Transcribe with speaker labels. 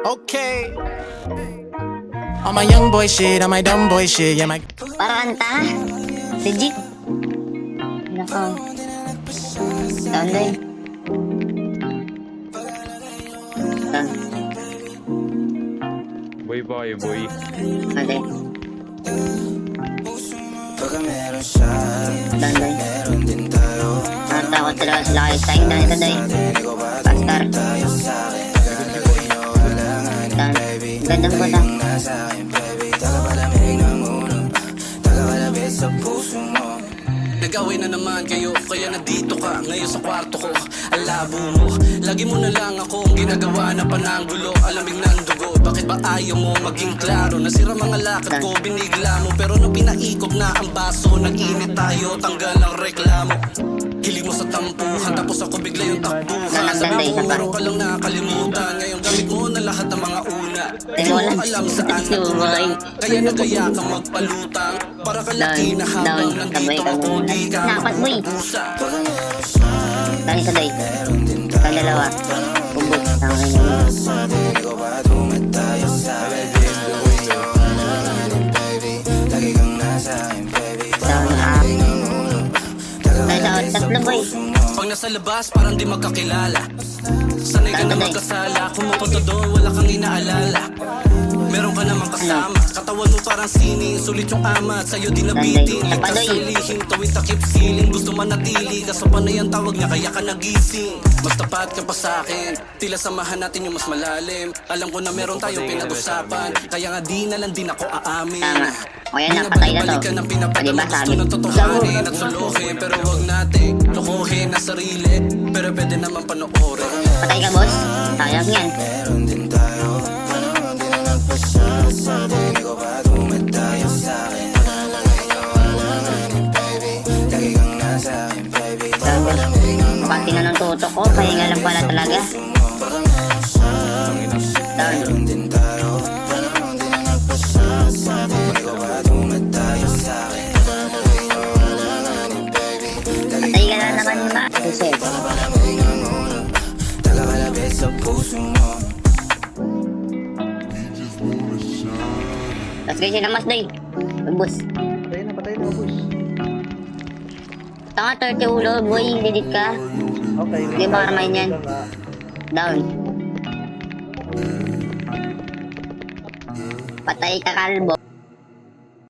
Speaker 1: Okay. On my young boy shit, on my dumb boy shit, yeah, my...
Speaker 2: Parang anta. Legit. Nako. Down din. Down.
Speaker 3: Boy.
Speaker 2: Ate. Down din. Natakot talaga sila kayo sa inyo. Ito day. Pastor. Down. Gandang punta.
Speaker 4: Nag-away na naman kayo, kaya nandito ka ngayon sa kwarto ko. Ang labo mo, lagi mo na lang ako ang ginagawa na pananggulo. Alamig ng dugo, bakit ba ayaw mo maging klaro? Nasira mga lakad ko, binigla mo. Pero nung pinaikot na ang baso, nag-init tayo, tanggal ang reklamo. Hiling mo sa tampuhan, tapos ako bigla yung takbuhan. Sabi mo, meron ka lang nakalimutan. Ngayon gamit mo na lahat ng mga una. Hindi mo alam saan natulang, kaya nagaya kang magpalutang. Para kalaki na habang nandito ako, di ka magpupusa.
Speaker 2: Kali sa day. Kali dalawa. Ubod. Tangin na yun. Tatlo boy.
Speaker 4: Pag nasa labas, parang di magkakilala. Sanay ka na magkasala, kung mapunta doon, wala kang inaalala. Meron ka namang kasama, katawan mo parang sini. Sulit yung ama at sa'yo di nabitin. Ligtas sa lihim, tawid takip siling. Gusto manatili, kaso panay ang tawag niya, kaya ka nagising. Mas tapat ka pa sa'kin, tila samahan natin yung mas malalim. Alam ko na meron tayong pinag-usapan, kaya nga di na lang din ako aamin.
Speaker 2: Tama. O yan na, patay na to. Diba sabi?
Speaker 4: Tutuhanin at suluhin, pero wag natin lukuhin na sarili. Pero pwede naman panoorin.
Speaker 2: Patay ka boss? Sayang yan. Pati na ng tutok ko, pahinga lang pala talaga. Down. Patay ka na naman ma. Reset. Tapos kayo siya namas day. Magbus.
Speaker 5: Patay na, boss.
Speaker 2: Tanga 30 ulo, boy. Didit ka.
Speaker 5: Okay.
Speaker 2: Hindi ba karamahin yan? Down. Patay ka kalbo.